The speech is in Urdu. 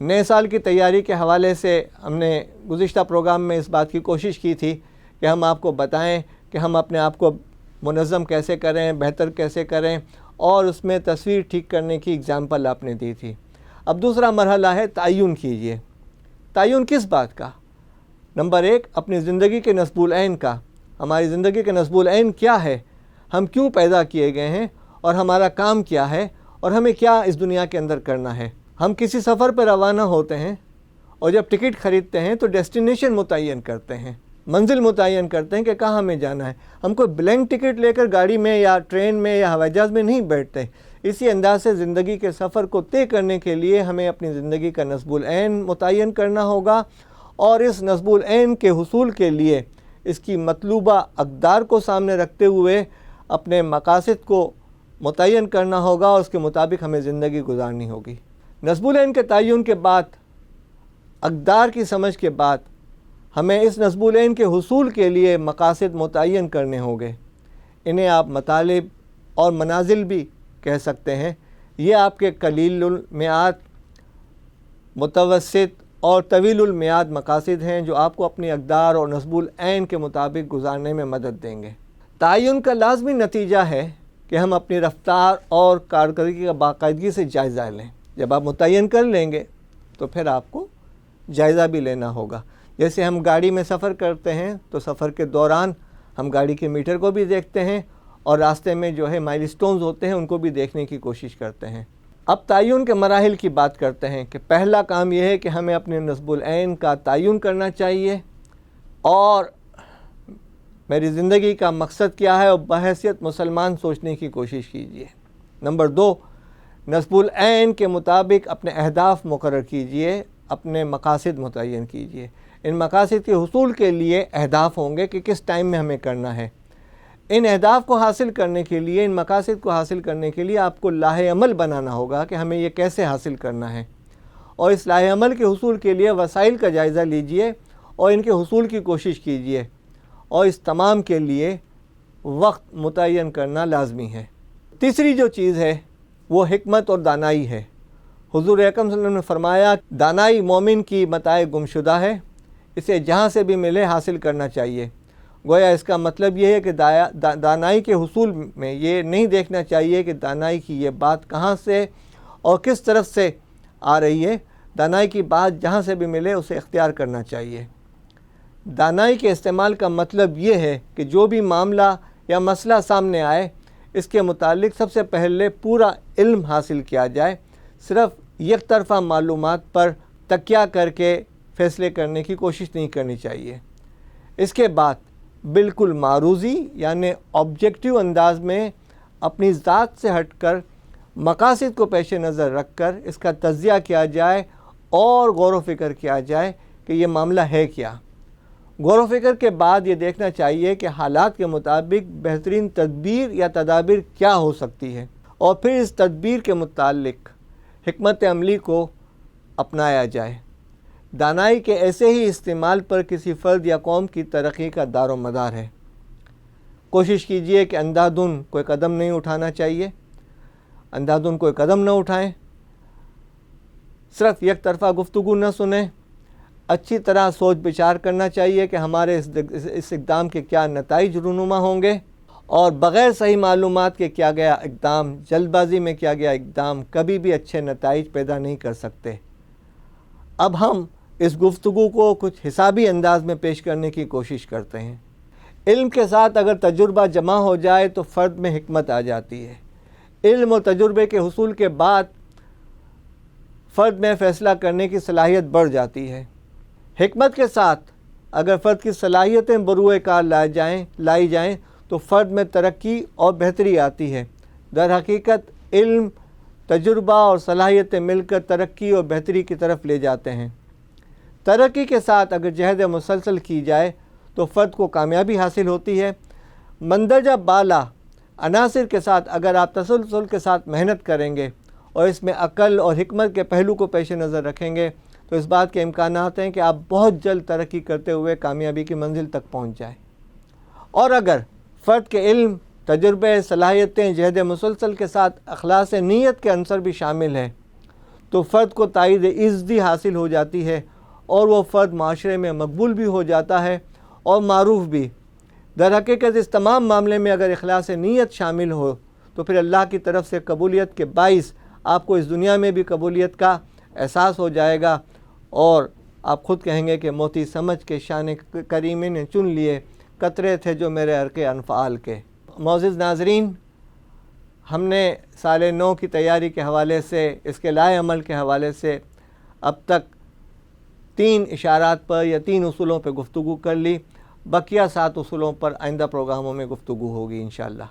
نئے سال کی تیاری کے حوالے سے ہم نے گزشتہ پروگرام میں اس بات کی کوشش کی تھی کہ ہم آپ کو بتائیں کہ ہم اپنے آپ کو منظم کیسے کریں، بہتر کیسے کریں، اور اس میں تصویر ٹھیک کرنے کی اگزامپل آپ نے دی تھی۔ اب دوسرا مرحلہ ہے تعین کیجئے۔ تعین کس بات کا؟ نمبر 1، اپنی زندگی کے نصب العین کا۔ ہماری زندگی کے نصب العین کیا ہے؟ ہم کیوں پیدا کیے گئے ہیں، اور ہمارا کام کیا ہے، اور ہمیں کیا اس دنیا کے اندر کرنا ہے۔ ہم کسی سفر پر روانہ ہوتے ہیں، اور جب ٹکٹ خریدتے ہیں تو ڈیسٹینیشن متعین کرتے ہیں، منزل متعین کرتے ہیں کہ کہاں ہمیں جانا ہے۔ ہم کوئی بلینک ٹکٹ لے کر گاڑی میں یا ٹرین میں یا ہوائی جہاز میں نہیں بیٹھتے۔ اسی انداز سے زندگی کے سفر کو طے کرنے کے لیے ہمیں اپنی زندگی کا نصب العین متعین کرنا ہوگا، اور اس نصب العین کے حصول کے لیے اس کی مطلوبہ اقدار کو سامنے رکھتے ہوئے اپنے مقاصد کو متعین کرنا ہوگا، اور اس کے مطابق ہمیں زندگی گزارنی ہوگی۔ نصب العین کے تعین کے بعد، اقدار کی سمجھ کے بعد، ہمیں اس نصب العین کے حصول کے لیے مقاصد متعین کرنے ہوں گے۔ انہیں آپ مطالب اور منازل بھی کہہ سکتے ہیں۔ یہ آپ کے قلیل المیعاد، متوسط اور طویل المیعاد مقاصد ہیں جو آپ کو اپنی اقدار اور نصب العین کے مطابق گزارنے میں مدد دیں گے۔ تعین کا لازمی نتیجہ ہے کہ ہم اپنی رفتار اور کارکردگی کا باقاعدگی سے جائزہ لیں۔ جب آپ متعین کر لیں گے تو پھر آپ کو جائزہ بھی لینا ہوگا۔ جیسے ہم گاڑی میں سفر کرتے ہیں تو سفر کے دوران ہم گاڑی کے میٹر کو بھی دیکھتے ہیں، اور راستے میں جو ہے مائل سٹونز ہوتے ہیں ان کو بھی دیکھنے کی کوشش کرتے ہیں۔ اب تعین کے مراحل کی بات کرتے ہیں کہ پہلا کام یہ ہے کہ ہمیں اپنے نصب العین کا تعین کرنا چاہیے، اور میری زندگی کا مقصد کیا ہے، اور بحیثیت مسلمان سوچنے کی کوشش کیجیے۔ نمبر 2، نصب العین کے مطابق اپنے اہداف مقرر کیجیے، اپنے مقاصد متعین کیجیے۔ ان مقاصد کے حصول کے لیے اہداف ہوں گے کہ کس ٹائم میں ہمیں کرنا ہے۔ ان اہداف کو حاصل کرنے کے لیے، ان مقاصد کو حاصل کرنے کے لیے آپ کو لاہ عمل بنانا ہوگا کہ ہمیں یہ کیسے حاصل کرنا ہے، اور اس لاہ عمل کے حصول کے لیے وسائل کا جائزہ لیجئے اور ان کے حصول کی کوشش کیجئے، اور اس تمام کے لیے وقت متعین کرنا لازمی ہے۔ تیسری جو چیز ہے وہ حکمت اور دانائی ہے۔ حضور اکرم صلی اللہ علیہ وسلم نے فرمایا، دانائی مومن کی متاع گمشدہ ہے، اسے جہاں سے بھی ملے حاصل کرنا چاہیے۔ گویا اس کا مطلب یہ ہے کہ دانائی کے حصول میں یہ نہیں دیکھنا چاہیے کہ دانائی کی یہ بات کہاں سے اور کس طرف سے آ رہی ہے۔ دانائی کی بات جہاں سے بھی ملے اسے اختیار کرنا چاہیے۔ دانائی کے استعمال کا مطلب یہ ہے کہ جو بھی معاملہ یا مسئلہ سامنے آئے، اس کے متعلق سب سے پہلے پورا علم حاصل کیا جائے، صرف یک طرفہ معلومات پر تکیہ کر کے فیصلے کرنے کی کوشش نہیں کرنی چاہیے۔ اس کے بعد بالکل معروضی یعنی آبجیکٹیو انداز میں اپنی ذات سے ہٹ کر مقاصد کو پیش نظر رکھ کر اس کا تجزیہ کیا جائے اور غور و فکر کیا جائے کہ یہ معاملہ ہے کیا۔ غور و فکر کے بعد یہ دیکھنا چاہیے کہ حالات کے مطابق بہترین تدبیر یا تدابیر کیا ہو سکتی ہے، اور پھر اس تدبیر کے متعلق حکمت عملی کو اپنایا جائے۔ دانائی کے ایسے ہی استعمال پر کسی فرد یا قوم کی ترقی کا دار و مدار ہے۔ کوشش کیجئے کہ اندھا دھند کوئی قدم نہیں اٹھانا چاہیے، اندھا دھند کوئی قدم نہ اٹھائیں، صرف یک طرفہ گفتگو نہ سنیں، اچھی طرح سوچ بچار کرنا چاہیے کہ ہمارے اس اقدام کے کیا نتائج رونما ہوں گے، اور بغیر صحیح معلومات کے کیا گیا اقدام، جلد بازی میں کیا گیا اقدام کبھی بھی اچھے نتائج پیدا نہیں کر سکتے۔ اب ہم اس گفتگو کو کچھ حسابی انداز میں پیش کرنے کی کوشش کرتے ہیں۔ علم کے ساتھ اگر تجربہ جمع ہو جائے تو فرد میں حکمت آ جاتی ہے۔ علم اور تجربے کے حصول کے بعد فرد میں فیصلہ کرنے کی صلاحیت بڑھ جاتی ہے۔ حکمت کے ساتھ اگر فرد کی صلاحیتیں بروئے کار لائی جائیں تو فرد میں ترقی اور بہتری آتی ہے۔ در حقیقت علم، تجربہ اور صلاحیتیں مل کر ترقی اور بہتری کی طرف لے جاتے ہیں۔ ترقی کے ساتھ اگر جہد مسلسل کی جائے تو فرد کو کامیابی حاصل ہوتی ہے۔ مندرجہ بالا عناصر کے ساتھ اگر آپ تسلسل کے ساتھ محنت کریں گے اور اس میں عقل اور حکمت کے پہلو کو پیش نظر رکھیں گے تو اس بات کے امکانات ہیں کہ آپ بہت جلد ترقی کرتے ہوئے کامیابی کی منزل تک پہنچ جائیں۔ اور اگر فرد کے علم، تجربے، صلاحیتیں، جہد مسلسل کے ساتھ اخلاص نیت کے عنصر بھی شامل ہیں تو فرد کو تائید عزتی حاصل ہو جاتی ہے اور وہ فرد معاشرے میں مقبول بھی ہو جاتا ہے اور معروف بھی۔ در حقیقت اس تمام معاملے میں اگر اخلاص نیت شامل ہو تو پھر اللہ کی طرف سے قبولیت کے باعث آپ کو اس دنیا میں بھی قبولیت کا احساس ہو جائے گا، اور آپ خود کہیں گے کہ موتی سمجھ کے شان کریمی نے چن لیے، قطرے تھے جو میرے عرق انفعال کے۔ معزز ناظرین، ہم نے سال نو کی تیاری کے حوالے سے، اس کے لائے عمل کے حوالے سے اب تک 3 اشارات پر یا 3 اصولوں پہ گفتگو کر لی۔ بقیہ 7 اصولوں پر آئندہ پروگراموں میں گفتگو ہوگی انشاءاللہ۔